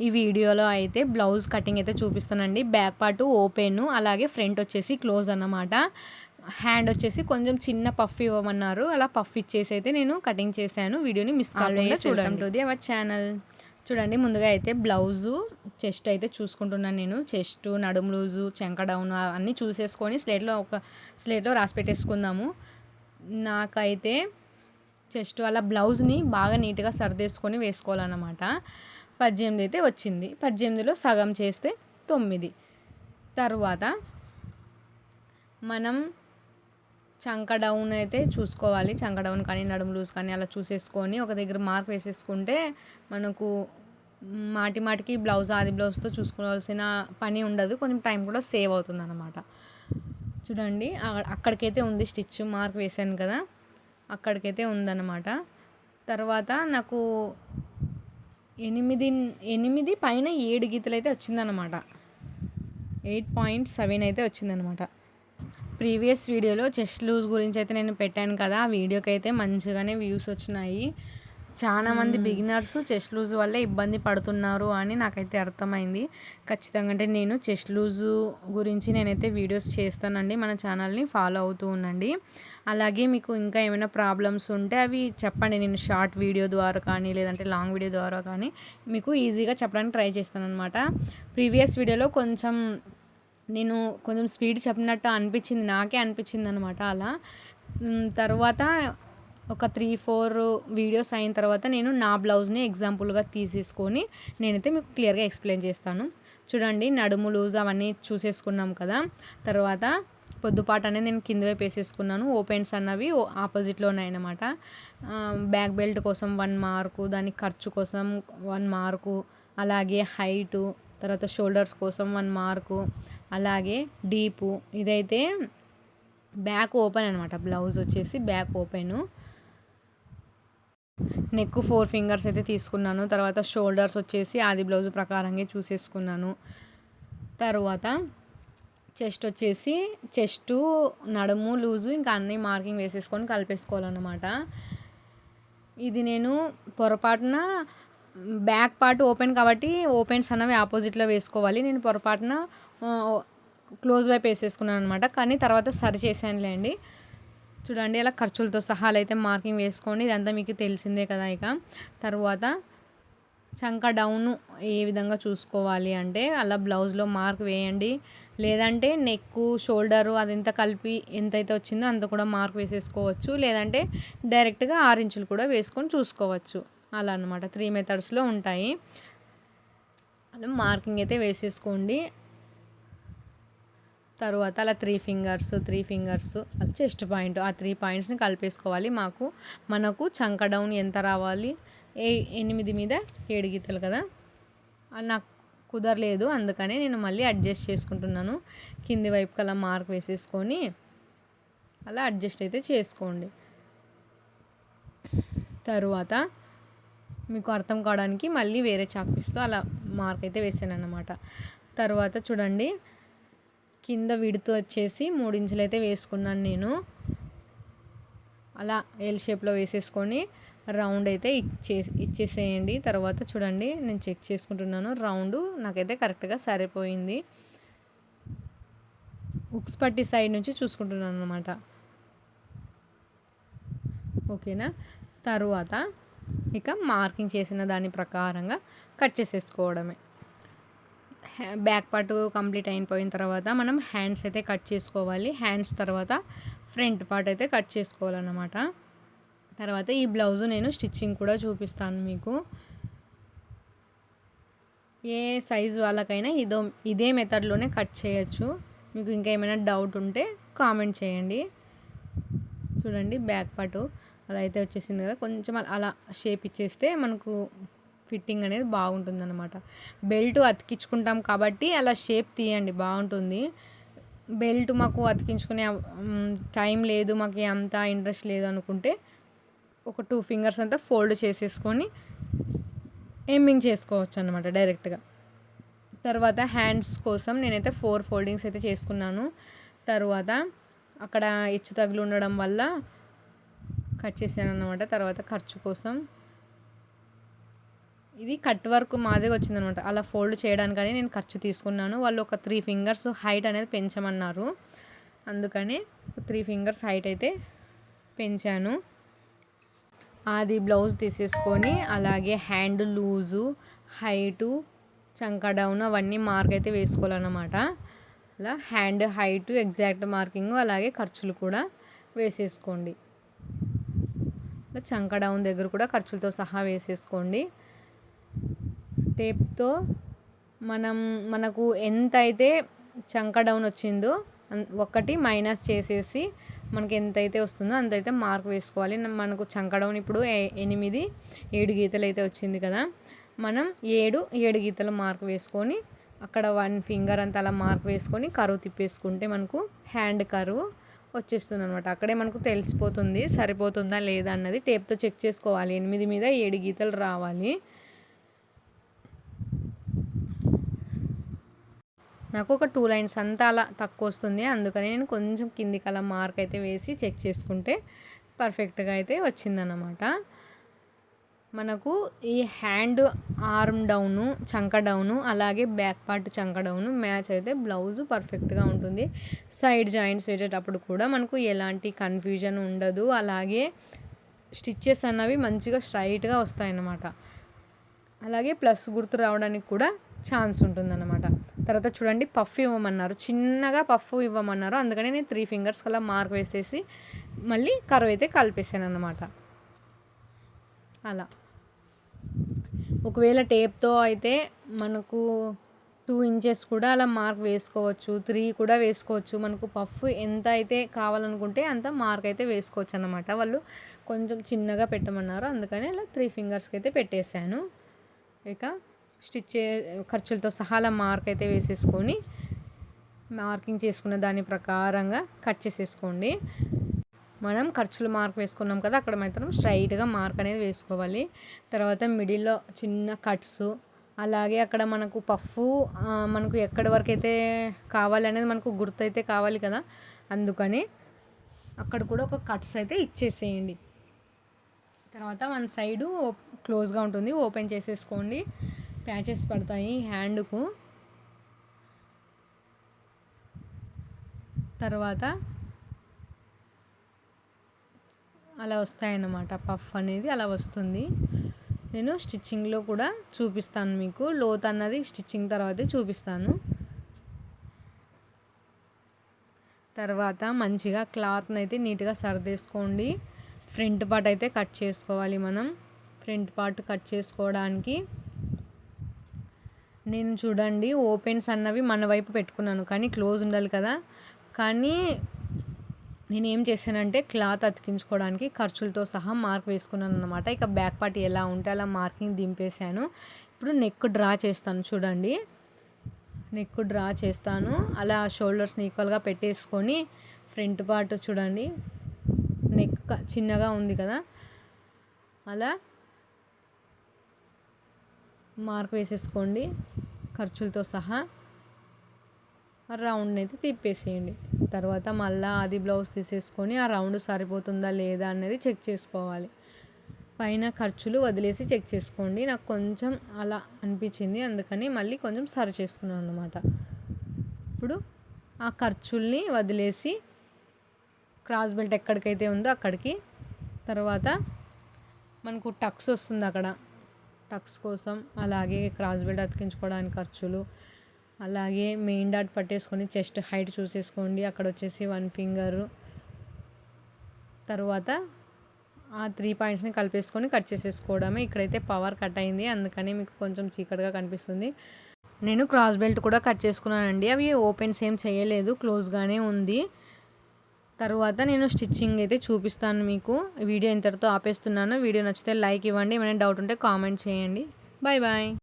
ఈ వీడియోలో అయితే బ్లౌజ్ కటింగ్ అయితే చూపిస్తానండి. బ్యాక్ పార్ట్ ఓపెన్, అలాగే ఫ్రంట్ వచ్చేసి క్లోజ్ అన్నమాట. హ్యాండ్ వచ్చేసి కొంచెం చిన్న పఫ్ ఇవ్వమన్నారు. అలా పఫ్ ఇచ్చేసి అయితే నేను కటింగ్ చేశాను. వీడియోని మిస్ కాకుండా చూడండి. Welcome to the our channel. చూడండి, ముందుగా అయితే బ్లౌజు చెస్ట్ అయితే చూసుకుంటున్నాను నేను. చెస్ట్, నడుము లూజు, చెంక డౌన్ అన్నీ చూసేసుకొని స్లేట్లో రాసి పెట్టేసుకుందాము. నాకైతే చెస్ట్ అలా బ్లౌజ్ని బాగా నీట్గా సర్దేసుకొని వేసుకోవాలన్నమాట. 18 అయితే వచ్చింది. 18లో సగం చేస్తే 9. తర్వాత మనం చంక డౌన్ అయితే చూసుకోవాలి. చంక డౌన్ కానీ నడుము లూజ్ కానీ అలా చూసేసుకొని ఒక దగ్గర మార్క్ వేసేసుకుంటే మనకు మాటికి బ్లౌజ్ ఆది బ్లౌజ్తో చూసుకోవాల్సిన పని ఉండదు. కొంచెం టైం కూడా సేవ్ అవుతుంది అన్నమాట. చూడండి, అక్కడికైతే ఉంది స్టిచ్, మార్క్ వేసాను కదా, అక్కడికైతే ఉందన్నమాట. తర్వాత నాకు 8 పైన 7 గీతలు అయితే వచ్చిందన్నమాట. 8.7 అయితే వచ్చిందనమాట. ప్రీవియస్ వీడియోలో చెస్ట్ లూజ్ గురించి అయితే నేను పెట్టాను కదా, ఆ వీడియోకి అయితే మంచిగానే వ్యూస్ వచ్చినాయి. చాలామంది బిగినర్స్ చెస్ట్ లూజ్ వల్లే ఇబ్బంది పడుతున్నారు అని నాకైతే అర్థమైంది. ఖచ్చితంగా అంటే నేను చెస్ట్ లూజు గురించి నేనైతే వీడియోస్ చేస్తానండి. మన ఛానల్ని ఫాలో అవుతూ ఉండండి. అలాగే మీకు ఇంకా ఏమైనా ప్రాబ్లమ్స్ ఉంటే అవి చెప్పండి. నేను షార్ట్ వీడియో ద్వారా కానీ లేదంటే లాంగ్ వీడియో ద్వారా కానీ మీకు ఈజీగా చెప్పడానికి ట్రై చేస్తాను అనమాట. ప్రీవియస్ వీడియోలో నేను కొంచెం స్పీడ్ చెప్పినట్టు అనిపించింది, నాకే అనిపించింది అనమాట. అలా తర్వాత ఒక 3-4 వీడియోస్ అయిన తర్వాత నేను నా బ్లౌజ్ని ఎగ్జాంపుల్గా తీసేసుకొని నేనైతే మీకు క్లియర్గా ఎక్స్ప్లెయిన్ చేస్తాను. చూడండి, నడుము లూజ్ అవన్నీ చూసేసుకున్నాం కదా. తర్వాత పొద్దుపాటు అనేది నేను కింద వైపు వేసేసుకున్నాను. ఓపెన్స్ అన్నవి ఆపోజిట్లో ఉన్నాయన్నమాట. బ్యాక్ బెల్ట్ కోసం 1 మార్కు, దాని ఖర్చు కోసం 1 మార్కు, అలాగే హైటు, తర్వాత షోల్డర్స్ కోసం 1 మార్కు, అలాగే డీపు. ఇదైతే బ్యాక్ ఓపెన్ అనమాట. బ్లౌజ్ వచ్చేసి బ్యాక్ ఓపెను. నెక్ 4 ఫింగర్స్ అయితే తీసుకున్నాను. తర్వాత షోల్డర్స్ వచ్చేసి ఆది బ్లౌజ్ ప్రకారంగా చూసేసుకున్నాను. తర్వాత చెస్ట్ వచ్చేసి చెస్టు, నడుము లూజు ఇంకా అన్నీ మార్కింగ్ వేసేసుకొని కలిపేసుకోవాలన్నమాట. ఇది నేను పొరపాటున బ్యాక్ పార్ట్ ఓపెన్ కాబట్టి ఓపెన్స్ అన్నవి ఆపోజిట్లో వేసుకోవాలి. నేను పొరపాటున క్లోజ్ వైపు వేసేసుకున్నాను అనమాట. కానీ తర్వాత సరి చేశానులేండి. చూడండి, అలా ఖర్చులతో సహా అయితే మార్కింగ్ వేసుకోండి. ఇదంతా మీకు తెలిసిందే కదా. ఇక తర్వాత చంక డౌను ఏ విధంగా చూసుకోవాలి అంటే అలా బ్లౌజ్లో మార్క్ వేయండి. లేదంటే నెక్కు, షోల్డరు అదంతా కలిపి ఎంతైతే వచ్చిందో అంత కూడా మార్క్ వేసేసుకోవచ్చు. లేదంటే డైరెక్ట్గా 6 ఇంచులు కూడా వేసుకొని చూసుకోవచ్చు. అలా అనమాట. 3 మెథడ్స్లో ఉంటాయి. అలా మార్కింగ్ అయితే వేసేసుకోండి. తర్వాత అలా 3 ఫింగర్స్ చెస్ట్ పాయింట్, ఆ 3 పాయింట్స్ని కలిపేసుకోవాలి. మనకు చంక డౌన్ ఎంత రావాలి? 8 మీద 7 గీతలు కదా, అది నాకు కుదరలేదు. అందుకనే నేను మళ్ళీ అడ్జస్ట్ చేసుకుంటున్నాను. కింది వైపుకి అలా మార్క్ వేసేసుకొని అలా అడ్జస్ట్ అయితే చేసుకోండి. తరువాత మీకు అర్థం కావడానికి మళ్ళీ వేరే చాక్పీస్తో అలా మార్క్ అయితే వేసాను అన్నమాట. తర్వాత చూడండి, కింద విడుతూ వచ్చేసి 3 ఇంచులు అయితే వేసుకున్నాను నేను. అలా ఎల్ షేప్లో వేసేసుకొని రౌండ్ అయితే ఇచ్చేసేయండి. తర్వాత చూడండి, నేను చెక్ చేసుకుంటున్నాను. రౌండ్ నాకైతే కరెక్ట్గా సరిపోయింది. ఉక్స్ పట్టి సైడ్ నుంచి చూసుకుంటున్నాను అనమాట. ఓకేనా. తరువాత ఇక మార్కింగ్ చేసిన దాని ప్రకారంగా కట్ చేసేసుకోవడమే. బ్యాక్ పార్ట్ కంప్లీట్ అయిపోయిన తర్వాత మనం హ్యాండ్స్ అయితే కట్ చేసుకోవాలి. హ్యాండ్స్ తర్వాత ఫ్రంట్ పార్ట్ అయితే కట్ చేసుకోవాలన్నమాట. తర్వాత ఈ బ్లౌజు నేను స్టిచ్చింగ్ కూడా చూపిస్తాను మీకు. ఏ సైజు వాళ్ళకైనా ఇదే మెథడ్లోనే కట్ చేయొచ్చు. మీకు ఇంకా ఏమైనా డౌట్ ఉంటే కామెంట్ చేయండి. చూడండి, బ్యాక్ పార్ట్ అలా అయితే వచ్చేసింది కదా. కొంచెం అలా షేప్ ఇచ్చేస్తే మనకు ఫిట్టింగ్ అనేది బాగుంటుంది అనమాట. బెల్ట్ అతికించుకుంటాం కాబట్టి అలా షేప్ తీయండి, బాగుంటుంది. బెల్ట్ మాకు అతికించుకునే టైం లేదు, మాకు అంత ఇంట్రెస్ట్ లేదు అనుకుంటే ఒక 2 ఫింగర్స్ అంతా ఫోల్డ్ చేసేసుకొని ఎమ్మింగ్ చేసుకోవచ్చు అనమాట డైరెక్ట్గా. తర్వాత హ్యాండ్స్ కోసం నేనైతే 4 ఫోల్డింగ్స్ అయితే చేసుకున్నాను. తర్వాత అక్కడ హెచ్చు తగులు ఉండడం వల్ల కట్ చేశాను అన్నమాట. తర్వాత ఖర్చు కోసం ఇది కట్ వర్క్ మాదిరిగా వచ్చిందనమాట. అలా ఫోల్డ్ చేయడానికని నేను ఖర్చు తీసుకున్నాను. వాళ్ళు ఒక 3 ఫింగర్స్ హైట్ అనేది పెంచమన్నారు. అందుకని 3 ఫింగర్స్ హైట్ అయితే పెంచాను. అది బ్లౌజ్ తీసేసుకొని అలాగే హ్యాండ్ లూజు, హైటు, చంక డౌన్ అవన్నీ మార్క్ అయితే వేసుకోవాలన్నమాట. అలా హ్యాండ్ హైటు ఎగ్జాక్ట్ మార్కింగ్ అలాగే ఖర్చులు కూడా వేసేసుకోండి. ఇలా చంక డౌన్ దగ్గర కూడా ఖర్చులతో సహా వేసేసుకోండి. టేప్తో మనకు ఎంత అయితే చంక డౌన్ వచ్చిందో ఒకటి మైనస్ చేసేసి మనకి ఎంతైతే వస్తుందో అంతైతే మార్క్ వేసుకోవాలి. మనకు చంక డౌన్ ఇప్పుడు 7 గీతలు అయితే వచ్చింది కదా, మనం 7 గీతలు మార్క్ వేసుకొని అక్కడ 1 ఫింగర్ అంత అలా మార్క్ వేసుకొని కరువు తిప్పేసుకుంటే మనకు హ్యాండ్ కరువు వచ్చేస్తుంది అనమాట. అక్కడే మనకు తెలిసిపోతుంది సరిపోతుందా లేదా అన్నది. టేప్తో చెక్ చేసుకోవాలి. 8 మీద 7 గీతలు రావాలి. నాకు ఒక 2 లైన్స్ అంతా అలా తక్కువ వస్తుంది. అందుకని నేను కొంచెం కిందికి అలా మార్క్ అయితే వేసి చెక్ చేసుకుంటే పర్ఫెక్ట్గా అయితే వచ్చిందన్నమాట. మనకు ఈ హ్యాండ్ ఆర్మ్ డౌను, చంక డౌను అలాగే బ్యాక్ పార్ట్ చంక డౌను మ్యాచ్ అయితే బ్లౌజ్ పర్ఫెక్ట్గా ఉంటుంది. సైడ్ జాయింట్స్ వేసేటప్పుడు కూడా మనకు ఎలాంటి కన్ఫ్యూజన్ ఉండదు. అలాగే స్టిచ్చెస్ అన్నవి మంచిగా స్ట్రైట్గా వస్తాయన్నమాట. అలాగే ప్లస్ గుర్తు రావడానికి కూడా ఛాన్స్ ఉంటుందన్నమాట. తర్వాత చూడండి, పఫ్ ఇవ్వమన్నారు, చిన్నగా పఫ్ ఇవ్వమన్నారు. అందుకని నేను 3 ఫింగర్స్ కల్లా మార్క్ వేసేసి మళ్ళీ కర్వ్ అయితే కలిపేసాను అన్నమాట. అలా ఒకవేళ టేప్తో అయితే మనకు 2 ఇంచెస్ కూడా అలా మార్క్ వేసుకోవచ్చు, 3 కూడా వేసుకోవచ్చు. మనకు పఫ్ ఎంత అయితే కావాలనుకుంటే అంత మార్క్ అయితే వేసుకోవచ్చు అన్నమాట. వాళ్ళు కొంచెం చిన్నగా పెట్టమన్నారు, అందుకని అలా 3 ఫింగర్స్కి అయితే పెట్టేశాను. ఇక ఖర్చులతో సహా అలా మార్క్ అయితే వేసేసుకొని మార్కింగ్ చేసుకున్న దాని ప్రకారంగా కట్ చేసేసుకోండి. మనం ఖర్చులు మార్క్ వేసుకున్నాం కదా, అక్కడ మాత్రం స్ట్రైట్గా మార్క్ అనేది వేసుకోవాలి. తర్వాత మిడిల్లో చిన్న కట్స్, అలాగే అక్కడ మనకు పఫ్ మనకు ఎక్కడి వరకు అయితే కావాలి అనేది మనకు గుర్తు అయితే కావాలి కదా, అందుకని అక్కడ కూడా ఒక కట్స్ అయితే ఇచ్చేసేయండి. తర్వాత 1 సైడు క్లోజ్గా ఉంటుంది, ఓపెన్ చేసేసుకోండి. ప్యాచెస్ పడతాయి హ్యాండ్కు. తర్వాత అలా వస్తాయన్నమాట, పఫ్ అనేది అలా వస్తుంది. నేను స్టిచ్చింగ్లో కూడా చూపిస్తాను మీకు, లోత్ అన్నది స్టిచ్చింగ్ తర్వాతే చూపిస్తాను. తర్వాత మంచిగా క్లాత్ని అయితే నీట్గా సర్దేసుకోండి. ఫ్రంట్ పార్ట్ అయితే కట్ చేసుకోవాలి. మనం ఫ్రంట్ పార్ట్ కట్ చేసుకోవడానికి నేను చూడండి ఓపెన్స్ అన్నవి మన వైపు పెట్టుకున్నాను, కానీ క్లోజ్ ఉండాలి కదా. కానీ నేను ఏం చేశానంటే క్లాత్ అతికించుకోవడానికి ఖర్చులతో సహా మార్క్ వేసుకున్నాను అన్నమాట. ఇక బ్యాక్ పార్ట్ ఎలా ఉంటే అలా మార్కింగ్ దింపేశాను. ఇప్పుడు నెక్ డ్రా చేస్తాను చూడండి, నెక్ డ్రా చేస్తాను. అలా షోల్డర్స్ని ఈక్వల్గా పెట్టేసుకొని ఫ్రంట్ పార్ట్ చూడండి, నెక్ చిన్నగా ఉంది కదా, అలా మార్క్ వేసేసుకోండి. ఖర్చులతో సహా రౌండ్ అయితే తిప్పేసేయండి. తర్వాత మళ్ళీ అది బ్లౌజ్ తీసేసుకొని ఆ రౌండ్ సరిపోతుందా లేదా అనేది చెక్ చేసుకోవాలి. పైన ఖర్చులు వదిలేసి చెక్ చేసుకోండి. నాకు కొంచెం అలా అనిపించింది, అందుకని మళ్ళీ కొంచెం సరి చేసుకున్నాను అన్నమాట. ఇప్పుడు ఆ ఖర్చుల్ని వదిలేసి క్రాస్ బెల్ట్ ఎక్కడికైతే ఉందో అక్కడికి, తర్వాత మనకు టక్స్ వస్తుంది అక్కడ, టక్స్ కోసం అలాగే క్రాస్ బెల్ట్ అతికించుకోవడానికి ఖర్చులు, అలాగే మెయిన్ డాట్ పట్టేసుకొని చెస్ట్ హైట్ చూసేసుకోండి. అక్కడ వచ్చేసి 1 ఫింగరు, తర్వాత ఆ 3 పాయింట్స్ని కలిపేసుకొని కట్ చేసేసుకోవడమే. ఇక్కడైతే పవర్ కట్ అయింది, అందుకని మీకు కొంచెం చీకటిగా కనిపిస్తుంది. నేను క్రాస్ బెల్ట్ కూడా కట్ చేసుకున్నానండి, అవి ఓపెన్స్ ఏం చేయలేదు, క్లోజ్గానే ఉంది. తర్వాత నేను స్టిచ్చింగ్ అయితే చూపిస్తాను మీకు. వీడియో ఇంతటితో ఆపేస్తున్నాను. వీడియో నచ్చితే లైక్ ఇవ్వండి, ఏమైనా డౌట్ ఉంటే కామెంట్ చేయండి. Bye bye.